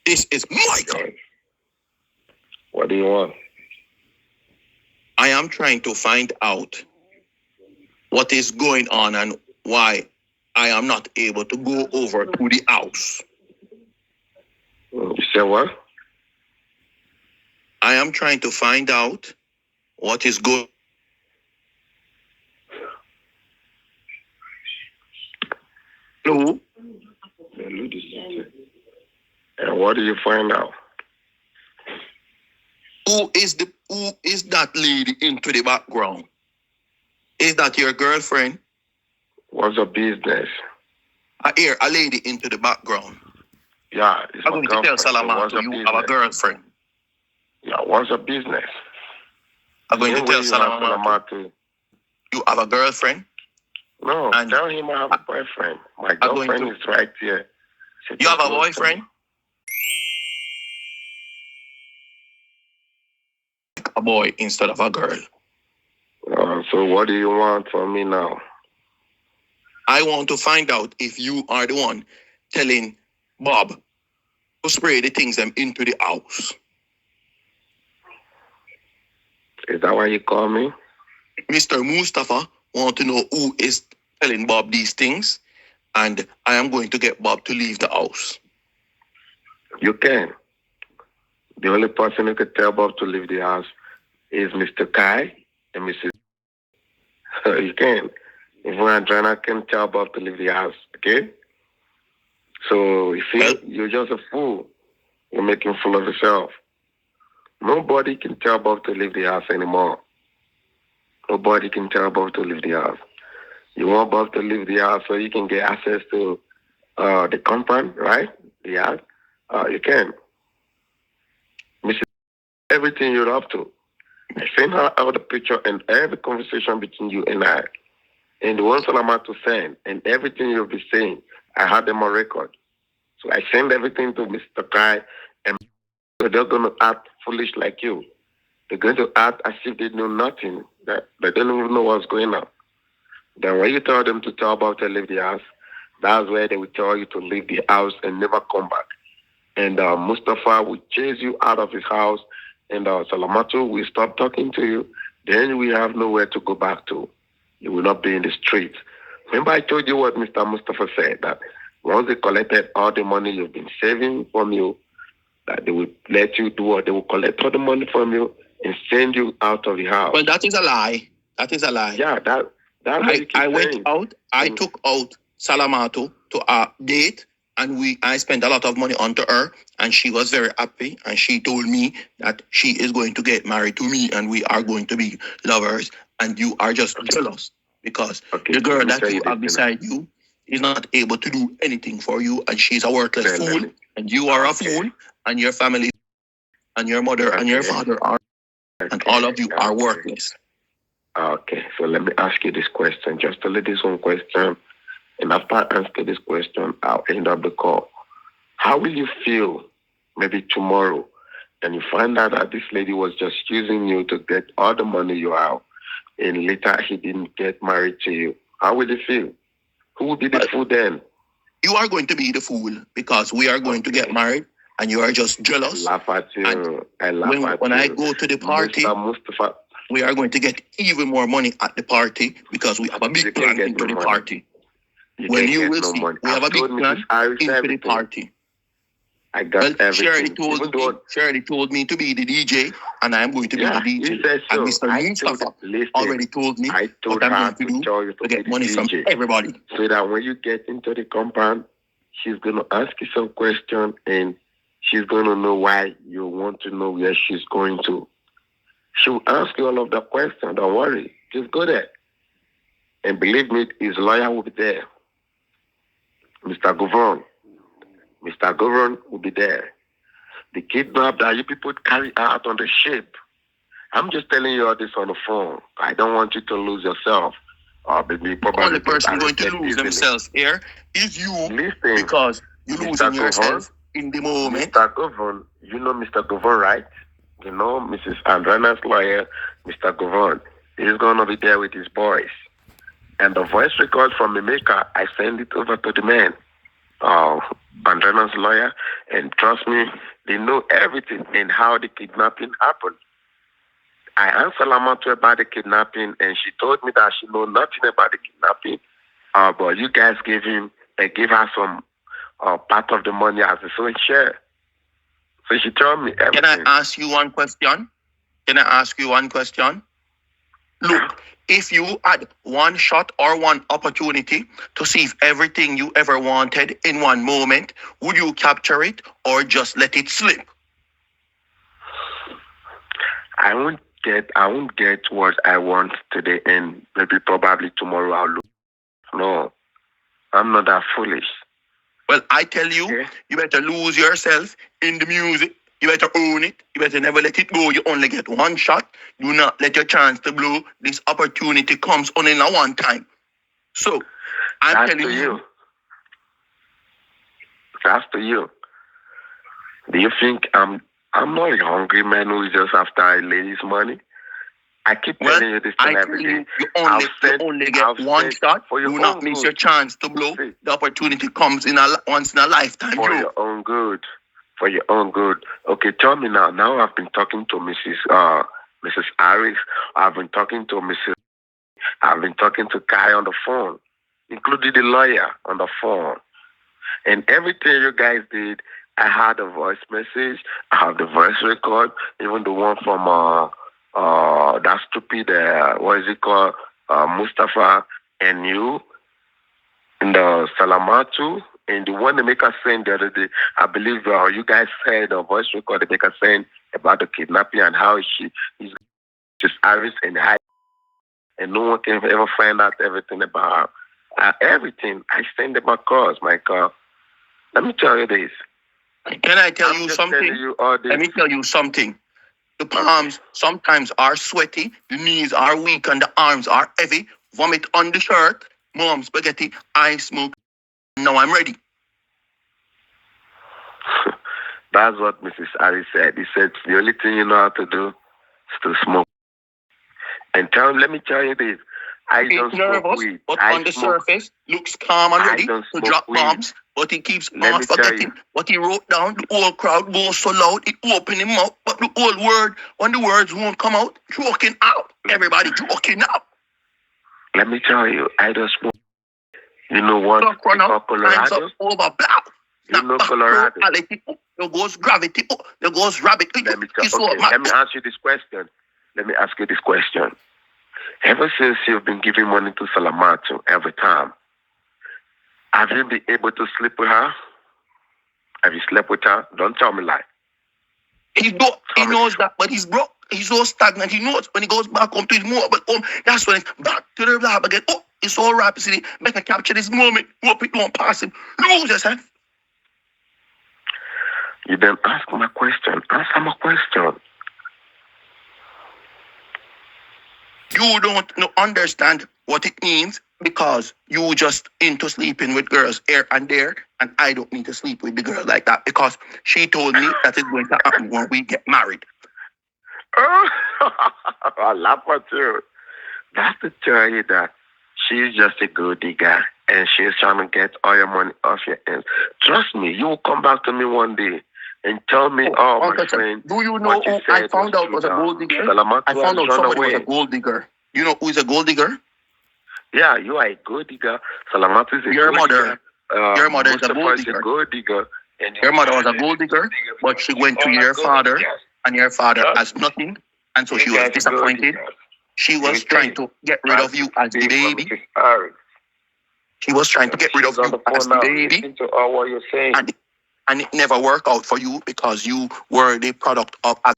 This is Michael. What do you want? I am trying to find out what is going on and why I am not able to go over to the house. You say what? I am trying to find out what is going. Hello? And what do you find out? Who is that lady into the background? Is that your girlfriend? What's your business? I hear a lady into the background. Yeah, it's I'm my going to tell girlfriend. Salamato So you business? have a girlfriend. Yeah, what's your business? I'm going to tell Salamato you have a girlfriend. No, and tell him I have a boyfriend. My girlfriend is right here. You have a boyfriend? A boy instead of a girl. So what do you want from me now? I want to find out if you are the one telling Bob to spray the things them into the house. Is that why you call me? Mr. Mustafa want to know who is telling Bob these things, and I am going to get Bob to leave the house. You can. The only person who can tell Bob to leave the house is Mr. Kai and Mrs. You can. If Andrina can tell Bob to leave the house, okay? So you see, you're just a fool. You're making a fool of yourself. Nobody can tell Bob to leave the house anymore. Nobody can tell Bob to leave the house. You want Bob to leave the house so you can get access to the compound, right? The house. You can. Mrs. Everything you're up to. I sent her out the picture and every conversation between you and I. And the ones that I'm about to send and everything you'll be saying, I had them on record. So I send everything to Mr. Kai, and they're going to act foolish like you. They're going to act as if they know nothing, that they don't even know what's going on. Then when you tell them to tell about to leave the house, that's where they will tell you to leave the house and never come back. And Mustafa will chase you out of his house, and Salamato will stop talking to you. Then we have nowhere to go back to. You will not be in the streets. Remember I told you what Mr. Mustafa said, that once they collected all the money you've been saving from you, that they will let you do what they will collect all the money from you and send you out of the house. Well, that is a lie. That is a lie. Yeah, that's what you keep I went saying. out. I took out Salamato to a date, and I spent a lot of money onto her, and she was very happy, and she told me that she is going to get married to me, and we are going to be lovers, and you are just jealous because the girl that you have beside you is not able to do anything for you, and she's a worthless fool, and you are a fool, and your family and your mother and your father are, and all of you are worthless. Okay, so let me ask you this question, just only this one question. And after I answer this question, I'll end up the call. How will you feel maybe tomorrow and you find out that this lady was just using you to get all the money you have and later he didn't get married to you? How will you feel? Who will be the fool then? You are going to be the fool because we are going to get married and you are just jealous. I laugh at you. When I go to the party, Mustafa, we are going to get even more money at the party because we have a big plan into the party. When you will see, we have a big plan into the party. I got everything. Shirley told me to be the DJ, and I am going to be the DJ. And Mr. Mustafa already told me what I'm going to do to get money from everybody. So that when you get into the compound, she's going to ask you some question, and she's going to know why you want to know where she's going to. She'll ask you all of the questions. Don't worry. Just go there. And believe me, his lawyer will be there. Mr. Govern. Mr. Govern will be there. The kidnap that you people carry out on the ship. I'm just telling you all this on the phone. I don't want you to lose yourself. Or maybe probably the only person going to lose themselves here is you. Listen, because you losing yourself in the moment. Mr. Govern, you know Mr. Govern, right? You know Mrs. Andrina's lawyer, Mr. Govern. He's going to be there with his boys. And the voice record from the maker, I send it over to the man. uh, Andrena's lawyer, and trust me, they know everything and how the kidnapping happened. I asked Salamatu about the kidnapping, and she told me that she know nothing about the kidnapping. But you guys gave her some part of the money as a own share. So she told me everything. Can I ask you one question? Can I ask you one question? Look, if you had one shot or one opportunity to see if everything you ever wanted in one moment, would you capture it or just let it slip? I won't get what I want today, and maybe probably tomorrow I'll look. No, I'm not that foolish. Well, I tell you, Okay? you better lose yourself in the music. You better own it. You better never let it go. You only get one shot. Do not let your chance to blow. This opportunity comes only in a one time. So, I'm That's telling to you. you. That's to you. Do you think I'm not a hungry man who is just after a lady's money? I keep telling you this thing every day. You only get one shot. For your Do own not miss good. your chance to blow. See, The opportunity comes once in a lifetime. for Joe. your own good. For your own good. Okay, tell me now. Now I've been talking to Mrs. Harris. I've been talking to Mrs. I've been talking to Kai on the phone, including the lawyer on the phone. And everything you guys did, I had a voice message. I have the voice record, even the one from that stupid what is it called, Mustafa and you, and the Salamatu, and the one they make us send the other day. I believe you guys heard a voice record they make us send about the kidnapping and how he's just Iris and high, and no one can ever find out everything about her. Everything I send them across, my car. Let me tell you this. Can I tell you something? Let me tell you something. The palms sometimes are sweaty, the knees are weak, and the arms are heavy. Vomit on the shirt, mom spaghetti, I smoke. Now I'm ready. That's what Mrs. Harris said. He said the only thing you know how to do is to smoke. And let me tell you this. I don't nervous, smoke weed. but on the surface looks calm and ready to drop bombs. But he keeps on forgetting what he wrote down. The whole crowd goes so loud, it opened him up. But the whole word, when the words won't come out, joking out. Everybody joking out. Let me tell you, I don't smoke. You know what? Colorado? Over, blah. You know Colorado? There goes gravity. There goes rabbit. Let me ask you this question. Ever since you've been giving money to Salamatu every time, have you been able to sleep with her? Have you slept with her? Don't tell me lie. He knows that, but he's broke. He's so stagnant. He knows when he goes back home to his mobile home, that's when it's back to the lab again. Oh, it's all right. See, better capture this moment. Hope it don't pass him. Lose yourself. You didn't ask my question. Answer my question. You don't understand what it means because you just into sleeping with girls here and there, and I don't need to sleep with the girl like that because she told me that it's going to happen when we get married. I laugh at you. That's to tell you that she's just a gold digger and she's trying to get all your money off your hands. Trust me, you will come back to me one day and tell me, my friend, do you know who I found out was a gold digger? I found out somebody was a gold digger. You know who is a gold digger? Yeah, you are a gold digger. Salamatu is a your gold mother, digger. Your mother is a gold digger. And your mother was a gold digger, but she went to your father, and your father has nothing, and so she was disappointed. She was trying to get rid of you as the baby. She was trying to get rid of you as the baby. What you're saying. And it never worked out for you because you were the product of a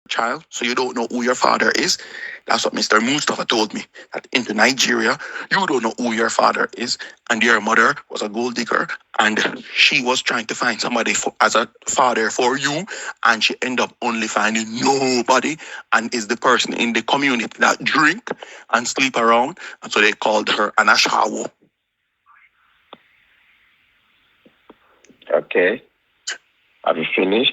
child, so you don't know who your father is. That's what Mr. Mustafa told me, that into Nigeria, you don't know who your father is, and your mother was a gold digger, and she was trying to find somebody as a father for you, and she ended up only finding nobody, and is the person in the community that drink and sleep around, and so they called her an ashawo. Okay. Have you finished?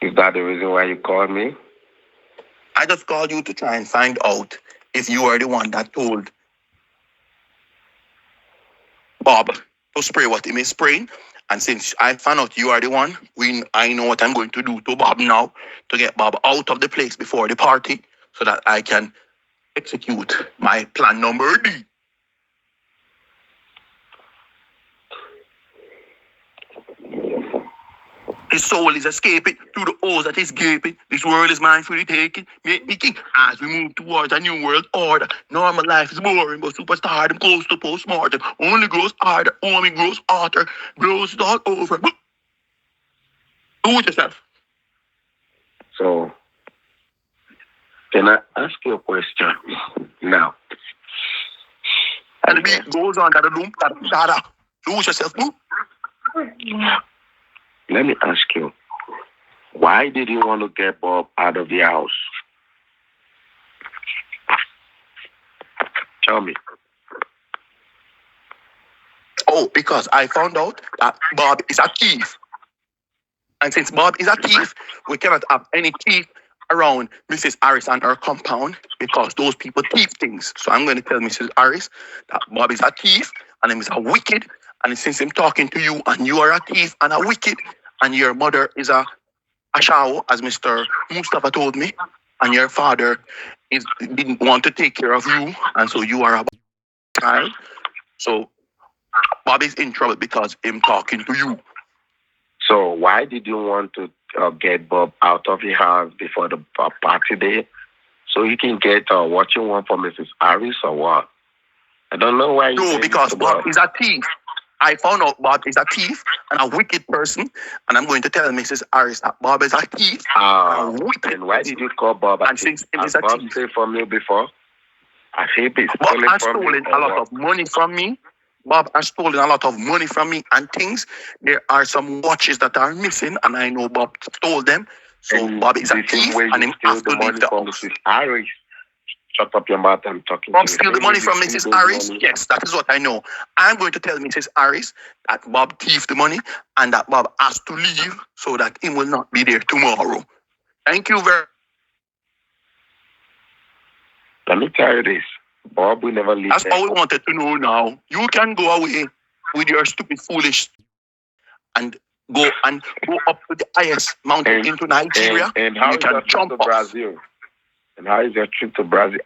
Is that the reason why you called me? I just called you to try and find out if you are the one that told Bob to spray what he may spraying. And since I found out you are the one, I know what I'm going to do to Bob now to get Bob out of the place before the party so that I can execute my plan number D. His soul is escaping through the holes that is gaping. This world is mine for the taking. Make me king as we move towards a new world order. Normal life is boring, but superstardom close to postmortem. Only grows harder, only grows hotter. Grows it all over. Do it yourself. So, can I ask you a question now? And the beat goes on, da-da-dum, da-da-da. Do it yourself, boo. Let me ask you, why did you want to get Bob out of the house? Tell me. Oh, because I found out that Bob is a thief. And since Bob is a thief, we cannot have any thief around Mrs. Harris and her compound because those people thief things. So I'm going to tell Mrs. Harris that Bob is a thief and him is a wicked. And since I'm talking to you and you are a thief and a wicked and your mother is a shaw, as Mr. Mustafa told me, and your father didn't want to take care of you, and so you are a child. So Bob is in trouble because him talking to you. So why did you want to get Bob out of the house before the party day? So you can get what you want from Mrs. Harris or what? I don't know why. No, because Bob is a thief. I found out Bob is a thief and a wicked person, and I'm going to tell Mrs. Harris that Bob is a thief and a wicked. And why did you call Bob a thief? Since Has Bob stole from you before? Bob has stolen a lot of money from me. Bob has stolen a lot of money from me and things. There are some watches that are missing, and I know Bob stole them. So and Bob is a thief, and he has to leave the house. Mrs. Harris. Shut up your mouth, I'm talking Bob steal the money from Mrs. Harris? Yes, that is what I know. I'm going to tell Mrs. Harris that Bob thieved the money and that Bob has to leave so that he will not be there tomorrow. Thank you very much. Let me tell you this. Bob will never leave. That's all we wanted to know now. You can go away with your stupid, foolish and go up to the highest mountain into Nigeria. And how is your trip to Brazil? And how is your trip to Brazil?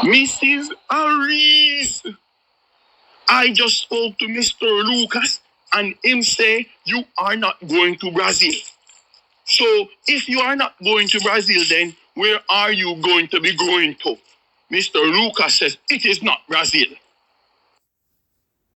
Mrs. Harris, I just spoke to Mr. Lucas and him say you are not going to Brazil. So if you are not going to Brazil, then where are you going to be going to? Mr. Lucas says it is not Brazil.